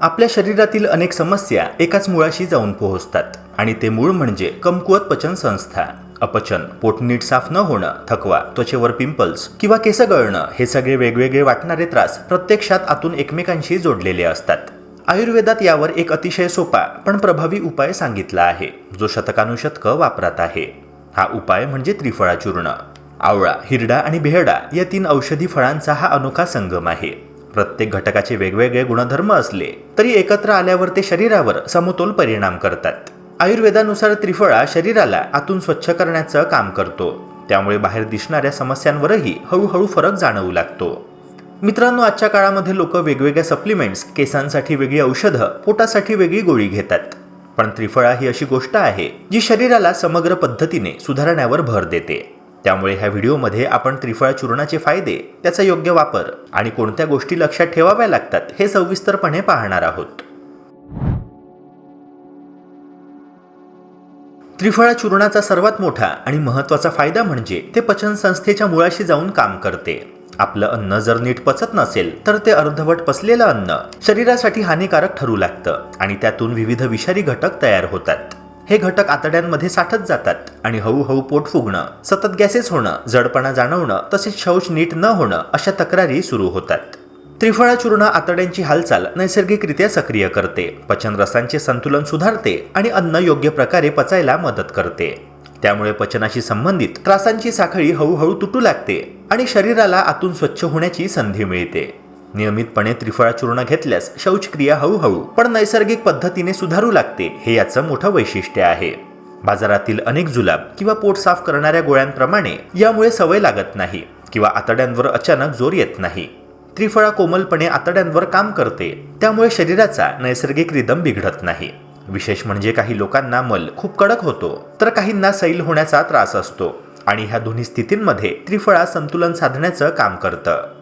आपल्या शरीरातील अनेक समस्या एकाच मुळाशी जाऊन पोहोचतात आणि ते मूळ म्हणजे कमकुवत पचन संस्था. अपचन, पोट नीट साफ न होणं, थकवा, त्वचेवर पिंपल्स किंवा केस गळणं हे सगळे वेगवेगळे वाटणारे त्रास प्रत्यक्षात आतून एकमेकांशी जोडलेले असतात. आयुर्वेदात यावर एक अतिशय सोपा पण प्रभावी उपाय सांगितला आहे, जो शतकानुशतकं वापरात आहे. हा उपाय म्हणजे त्रिफळा चूर्ण. आवळा, हिरडा आणि बेहडा या 3 औषधी फळांचा हा अनोखा संगम आहे. प्रत्येक घटकाचे वेगवेगळे गुणधर्म असले तरी एकत्र आल्यावर ते शरीरावर समतोल परिणाम करतात. आयुर्वेदानुसार त्रिफळा शरीराला आतून स्वच्छ करण्याचं काम करतो, त्यामुळे बाहेर दिसणाऱ्या समस्यांवरही हळूहळू फरक जाणवू लागतो. मित्रांनो, आजच्या काळामध्ये लोक वेगवेगळ्या सप्लिमेंट्स, केसांसाठी वेगळी औषधं, पोटासाठी वेगळी गोळी घेतात. पण त्रिफळा ही अशी गोष्ट आहे जी शरीराला समग्र पद्धतीने सुधारण्यावर भर देते. त्यामुळे ह्या व्हिडिओमध्ये आपण त्रिफळा चूर्णाचे फायदे, त्याचा योग्य वापर आणि कोणत्या गोष्टी लक्षात ठेवाव्या लागतात हे सविस्तरपणे पाहणार आहोत. त्रिफळा चूर्णाचा सर्वात मोठा आणि महत्त्वाचा फायदा म्हणजे ते पचन संस्थेच्या मुळाशी जाऊन काम करते. आपलं अन्न जर नीट पचत नसेल तर ते अर्धवट पचलेलं अन्न शरीरासाठी हानिकारक ठरू लागतं आणि त्यातून विविध विषारी घटक तयार होतात. हे घटक आतड्यांमध्ये साठत जातात आणि हळूहळू पोट फुगणं, सतत गॅसेस होणं, जडपणा जाणवणं तसेच शौच नीट न होणं अशा तक्रारी सुरू होतात. त्रिफळा चूर्ण आतड्यांची हालचाल नैसर्गिकरित्या सक्रिय करते, पचन रसांचे संतुलन सुधारते आणि अन्न योग्य प्रकारे पचायला मदत करते. त्यामुळे पचनाशी संबंधित त्रासांची साखळी हळूहळू तुटू लागते आणि शरीराला आतून स्वच्छ होण्याची संधी मिळते. नियमितपणे त्रिफळा चूर्ण घेतल्यास शौचक्रिया हळूहळू पण नैसर्गिक पद्धतीने सुधारू लागते, हे याचं मोठं वैशिष्ट्य आहे. बाजारातील अनेक जुलाब किंवा पोट साफ करणाऱ्या गोळ्यांप्रमाणे यामुळे सवय लागत नाही किंवा आतड्यांवर अचानक जोर येत नाही. त्रिफळा कोमलपणे आतड्यांवर काम करते, त्यामुळे शरीराचा नैसर्गिक रिदम बिघडत नाही. विशेष म्हणजे काही लोकांना मल खूप कडक होतो तर काहींना सैल होण्याचा त्रास असतो आणि ह्या दोन्ही स्थितींमध्ये त्रिफळा संतुलन साधण्याचं काम करतं.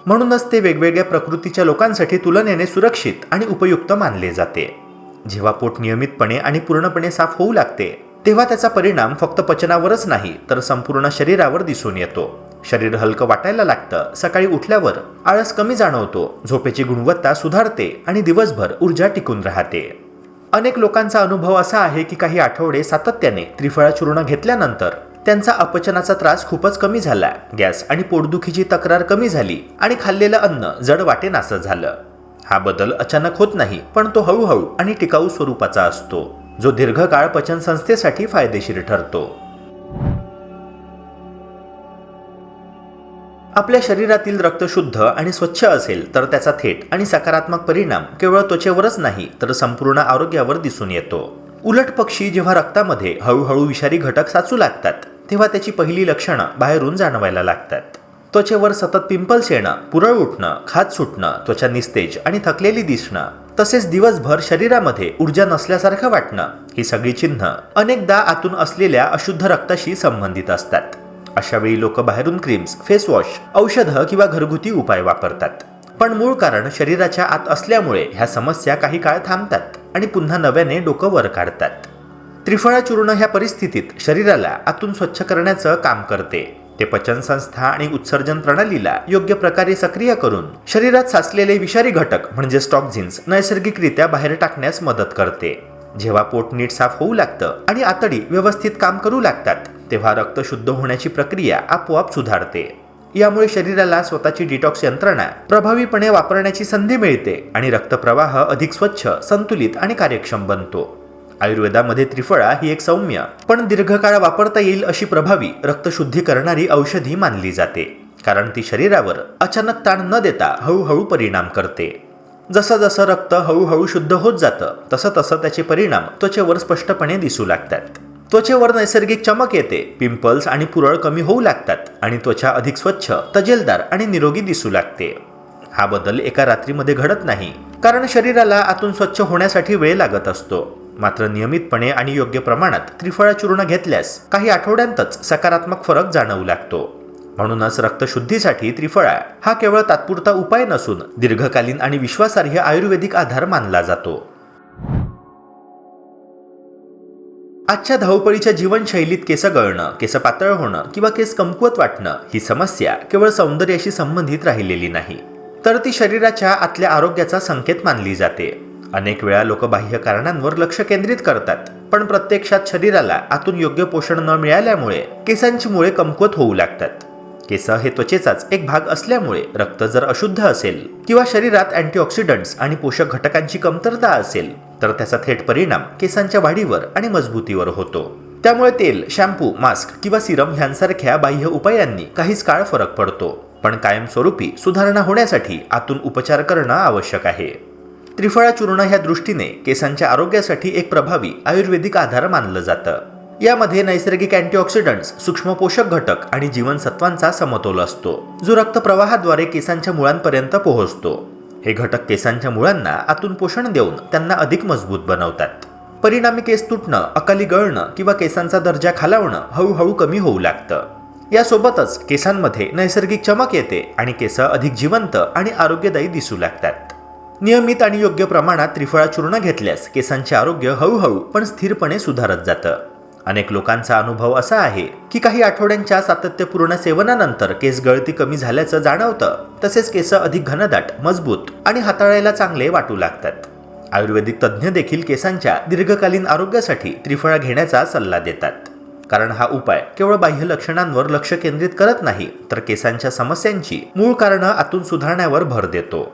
म्हणूनच ते वेगवेगळ्या प्रकृतीच्या लोकांसाठी तुलनेने सुरक्षित आणि उपयुक्त मानले जाते. जेव्हा पोट नियमितपणे आणि पूर्णपणे साफ होऊ लागते तेव्हा त्याचा परिणाम फक्त पचनावरच नाही तर संपूर्ण शरीरावर दिसून येतो. शरीर हलकं वाटायला लागतं, सकाळी उठल्यावर आळस कमी जाणवतो, झोपेची गुणवत्ता सुधारते आणि दिवसभर ऊर्जा टिकून राहते. अनेक लोकांचा अनुभव असा आहे की काही आठवडे सातत्याने त्रिफळा चूर्ण घेतल्यानंतर त्यांचा अपचनाचा त्रास खूपच कमी झाला, गॅस आणि पोटदुखीची तक्रार कमी झाली आणि खाल्लेलं अन्न जड वाटेनासं झालं. हा बदल अचानक होत नाही, पण तो हळूहळू आणि टिकाऊ स्वरूपाचा असतो, जो दीर्घकाळ पचन संस्थेसाठी फायदेशीर ठरतो. आपल्या शरीरातील रक्त शुद्ध आणि स्वच्छ असेल तर त्याचा थेट आणि सकारात्मक परिणाम केवळ त्वचेवरच नाही तर संपूर्ण आरोग्यावर दिसून येतो. उलट पक्षी जेव्हा रक्तामध्ये हळूहळू विषारी घटक साचू लागतात तेव्हा त्याची पहिली लक्षणं बाहेरून जाणवायला लागतात. त्वचेवर सतत पिंपल्स येणं, पुरळ उठणं, खाज सुटणं, त्वचा निस्तेज आणि थकलेली दिसणं, तसेच दिवसभर शरीरामध्ये ऊर्जा नसल्यासारखं वाटणं, ही सगळी चिन्ह अनेकदा आतून असलेल्या अशुद्ध रक्ताशी संबंधित असतात. अशा वेळी लोक बाहेरून क्रीम्स, फेस वॉश, औषधं किंवा घरगुती उपाय वापरतात. पण मूळ कारण शरीराच्या आत असल्यामुळे ह्या समस्या काही काळ थांबतात आणि पुन्हा नव्याने डोकं वर काढतात. त्रिफळा चूर्ण ह्या परिस्थितीत शरीराला आतून स्वच्छ करण्याचं काम करते. ते पचनसंस्था आणि उत्सर्जन प्रणालीला योग्य प्रकारे सक्रिय करून शरीरात साचलेले विषारी घटक म्हणजे टॉक्झिन्स नैसर्गिकरित्या बाहेर टाकण्यास मदत करते. जेव्हा पोट नीट साफ होऊ लागतं आणि आतडी व्यवस्थित काम करू लागतात तेव्हा रक्त शुद्ध होण्याची प्रक्रिया आपोआप सुधारते. यामुळे शरीराला स्वतःची डिटॉक्स यंत्रणा प्रभावीपणे वापरण्याची संधी मिळते आणि रक्तप्रवाह अधिक स्वच्छ, संतुलित आणि कार्यक्षम बनतो. आयुर्वेदामध्ये त्रिफळा ही एक सौम्य पण दीर्घकाळ वापरता येईल अशी प्रभावी रक्तशुद्धी करणारी औषधी मानली जाते, कारण ती शरीरावर अचानक ताण न देता हळूहळू परिणाम करते. जसं जसं रक्त हळूहळू शुद्ध होत जातं तसं तसं त्याचे परिणाम त्वचेवर स्पष्टपणे दिसू लागतात. त्वचेवर नैसर्गिक चमक येते, पिंपल्स आणि पुरळ कमी होऊ लागतात आणि त्वचा अधिक स्वच्छ, तजेलदार आणि निरोगी दिसू लागते. हा बदल एका रात्रीमध्ये घडत नाही, कारण शरीराला आतून स्वच्छ होण्यासाठी वेळ लागत असतो. मात्र नियमितपणे आणि योग्य प्रमाणात त्रिफळा चूर्ण घेतल्यास काही आठवड्यांतच सकारात्मक फरक जाणवू लागतो. म्हणूनच रक्तशुद्धीसाठी त्रिफळा हा केवळ तात्पुरता उपाय नसून दीर्घकालीन आणि विश्वासार्ह आयुर्वेदिक आधार मानला जातो. आजच्या धावपळीच्या जीवनशैलीत केस गळणं, केस पातळ होणं किंवा केस कमकुवत वाटणं ही समस्या केवळ सौंदर्याशी संबंधित राहिलेली नाही. तर ती शरीराच्या आतल्या आरोग्याचा संकेत मानली जाते. अनेक वेळा लोक बाह्य कारणांवर लक्ष केंद्रित करतात, पण प्रत्यक्षात शरीराला आतून योग्य पोषण न मिळाल्यामुळे केसांची मुळे कमकुवत होऊ लागतात. केस हे त्वचेचाच एक भाग असल्यामुळे रक्त जर अशुद्ध असेल किंवा शरीरात अँटीऑक्सिडंट्स आणि पोषक घटकांची कमतरता असेल तर त्याचा थेट परिणाम केसांच्या वाढीवर आणि मजबूतीवर होतो. त्यामुळे तेल, शॅम्पू, मास्क किंवा सिरम यांसारख्या बाह्य उपायांनी काहीच काळ फरक पडतो, पण कायमस्वरूपी सुधारणा होण्यासाठी आतून उपचार करणं आवश्यक आहे. त्रिफळा चूर्ण ह्या दृष्टीने केसांच्या आरोग्यासाठी एक प्रभावी आयुर्वेदिक आधार मानलं जातं. यामध्ये नैसर्गिक अँटीऑक्सिडंट्स, सूक्ष्म पोषक घटक आणि जीवनसत्वांचा समतोल असतो, जो रक्तप्रवाहाद्वारे केसांच्या मुळांपर्यंत पोहोचतो. हे घटक केसांच्या मुळांना आतून पोषण देऊन त्यांना अधिक मजबूत बनवतात. परिणामी केस तुटणं, अकाली गळणं किंवा केसांचा दर्जा खालावणं हळूहळू कमी होऊ लागतं. यासोबतच केसांमध्ये नैसर्गिक चमक येते आणि केस अधिक जिवंत आणि आरोग्यदायी दिसू लागतात. नियमित आणि योग्य प्रमाणात त्रिफळा चूर्ण घेतल्यास केसांचे आरोग्य हळूहळू पण स्थिरपणे सुधारत जातं. अनेक लोकांचा अनुभव असा आहे की काही आठवड्यांच्या सातत्यपूर्ण सेवनानंतर केस गळती कमी झाल्याचं जाणवतं, तसेच केस अधिक घनदाट, मजबूत आणि हाताळायला चांगले वाटू लागतात. आयुर्वेदिक तज्ज्ञ देखील केसांच्या दीर्घकालीन आरोग्यासाठी त्रिफळा घेण्याचा सल्ला देतात, कारण हा उपाय केवळ बाह्य लक्षणांवर लक्ष केंद्रित करत नाही, तर केसांच्या समस्यांची मूळ कारणं आतून सुधारण्यावर भर देतो.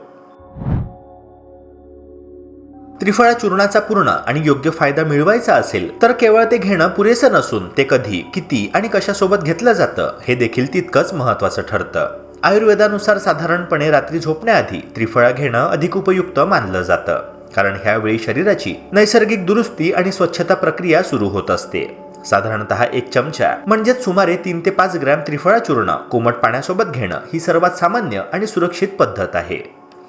त्रिफळा चूर्णाचा पूर्ण आणि योग्य फायदा मिळवायचा असेल तर केवळ ते घेणं पुरेसं नसून ते कधी, किती आणि कशासोबत घेतलं जातं हे देखील तितकंच महत्त्वाचं ठरतं. आयुर्वेदानुसार साधारणपणे रात्री झोपण्याआधी त्रिफळा घेणं अधिक उपयुक्त मानलं जातं, कारण ह्यावेळी शरीराची नैसर्गिक दुरुस्ती आणि स्वच्छता प्रक्रिया सुरू होत असते. साधारणतः 1 चमचा म्हणजेच सुमारे 3 ते 5 ग्रॅम त्रिफळा चूर्ण कोमट पाण्यासोबत घेणं ही सर्वात सामान्य आणि सुरक्षित पद्धत आहे.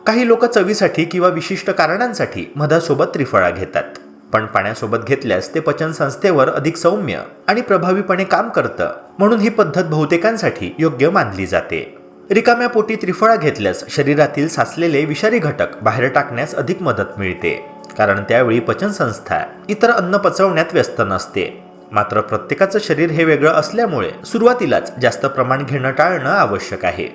काही लोक चवीसाठी किंवा विशिष्ट कारणांसाठी मधासोबत त्रिफळा घेतात, पण पाण्यासोबत घेतल्यास ते पचन संस्थेवर अधिक सौम्य आणि प्रभावीपणे काम करतं, म्हणून ही पद्धत बहुतेकांसाठी योग्य मानली जाते. रिकाम्या पोटी त्रिफळा घेतल्यास शरीरातील साचलेले विषारी घटक बाहेर टाकण्यास अधिक मदत मिळते, कारण त्यावेळी पचनसंस्था इतर अन्न पचवण्यात व्यस्त नसते. मात्र प्रत्येकाचं शरीर हे वेगळं असल्यामुळे सुरुवातीलाच जास्त प्रमाण घेणं टाळणं आवश्यक आहे.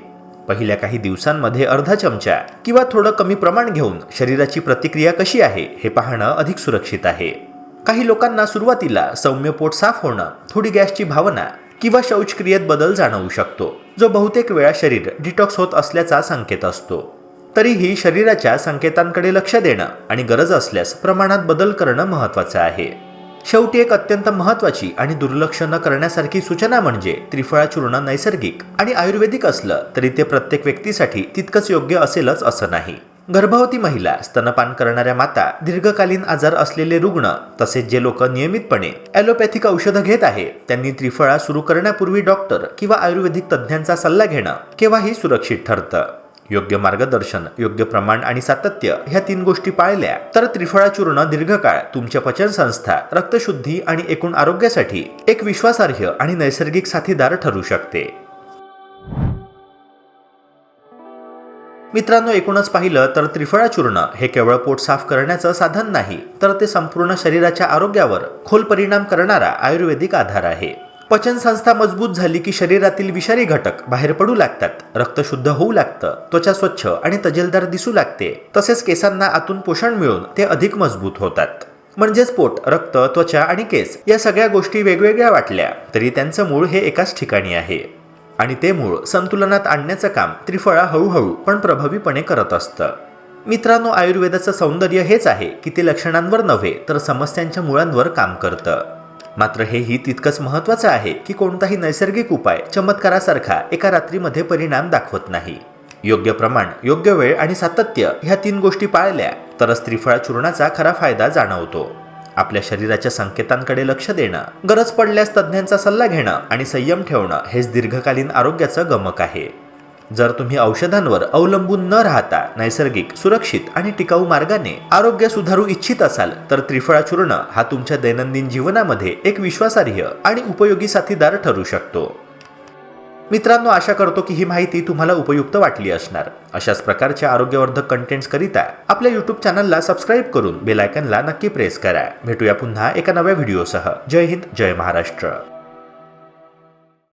पहिल्या काही दिवसांमध्ये अर्धा चमचा किंवा थोडं कमी प्रमाण घेऊन शरीराची प्रतिक्रिया कशी आहे हे पाहणं अधिक सुरक्षित आहे. काही लोकांना सुरुवातीला सौम्य पोट साफ होणं, थोडी गॅसची भावना किंवा शौचक्रियेत बदल जाणवू शकतो, जो बहुतेक वेळा शरीर डिटॉक्स होत असल्याचा संकेत असतो. तरीही शरीराच्या संकेतांकडे लक्ष देणं आणि गरज असल्यास प्रमाणात बदल करणं महत्त्वाचं आहे. शेवटी एक अत्यंत महत्त्वाची आणि दुर्लक्ष न करण्यासारखी सूचना म्हणजे त्रिफळा चूर्ण नैसर्गिक आणि आयुर्वेदिक असलं तरी ते प्रत्येक व्यक्तीसाठी तितकंच योग्य असेलच असं नाही. गर्भवती महिला, स्तनपान करणाऱ्या माता, दीर्घकालीन आजार असलेले रुग्ण तसेच जे लोक नियमितपणे ॲलोपॅथिक औषधं घेत आहे त्यांनी त्रिफळा सुरू करण्यापूर्वी डॉक्टर किंवा आयुर्वेदिक तज्ज्ञांचा सल्ला घेणं केव्हाही सुरक्षित ठरतं. योग्य मार्गदर्शन, योग्य प्रमाण आणि सातत्य ह्या 3 गोष्टी पाळल्या तर त्रिफळा चूर्ण दीर्घकाळ तुमच्या पचनसंस्था, रक्तशुद्धी आणि एकूण आरोग्यासाठी एक विश्वासार्ह आणि नैसर्गिक साथीदार ठरू शकते. मित्रांनो, एकूणच पाहिलं तर त्रिफळा चूर्ण हे केवळ पोट साफ करण्याचं साधन नाही, तर ते संपूर्ण शरीराच्या आरोग्यावर खोल परिणाम करणारा आयुर्वेदिक आधार आहे. पचनसंस्था मजबूत झाली की शरीरातील विषारी घटक बाहेर पडू लागतात, रक्त शुद्ध होऊ लागतं, त्वचा स्वच्छ आणि तजेलदार दिसू लागते, तसेच केसांना आतून पोषण मिळून ते अधिक मजबूत होतात. म्हणजेच पोट, रक्त, त्वचा आणि केस या सगळ्या गोष्टी वेगवेगळ्या वाटल्या तरी त्यांचं मूळ हे एकाच ठिकाणी आहे, आणि ते मूळ संतुलनात आणण्याचं काम त्रिफळा हळूहळू पण प्रभावीपणे करत असतं. मित्रांनो, आयुर्वेदाचं सौंदर्य हेच आहे की ते लक्षणांवर नव्हे तर समस्यांच्या मुळांवर काम करतं. मात्र हेही तितकंच महत्त्वाचं आहे की कोणताही नैसर्गिक उपाय चमत्कारासारखा एका रात्रीमध्ये परिणाम दाखवत नाही. योग्य प्रमाण, योग्य वेळ आणि सातत्य ह्या 3 गोष्टी पाळल्या तरच त्रिफळा चूर्णाचा खरा फायदा जाणवतो. आपल्या शरीराच्या संकेतांकडे लक्ष देणं, गरज पडल्यास तज्ज्ञांचा सल्ला घेणं आणि संयम ठेवणं हेच दीर्घकालीन आरोग्याचं गमक आहे. जर तुम्ही औषधांवर अवलंबून न राहता नैसर्गिक, सुरक्षित आणि टिकाऊ मार्गाने आरोग्य सुधारू इच्छित असाल तर त्रिफळा चूर्ण हा तुमच्या दैनंदिन जीवनामध्ये एक विश्वासार्ह आणि उपयोगी साथीदार ठरू शकतो. मित्रांनो, आशा करतो की ही माहिती तुम्हाला उपयुक्त वाटली असणार. अशाच प्रकारच्या आरोग्यवर्धक कंटेंट्स करिता आपल्या YouTube चॅनलला सबस्क्राईब करून बेल आयकॉनला नक्की प्रेस करा. भेटूया पुन्हा एका नव्या व्हिडिओसह. जय हिंद, जय महाराष्ट्र.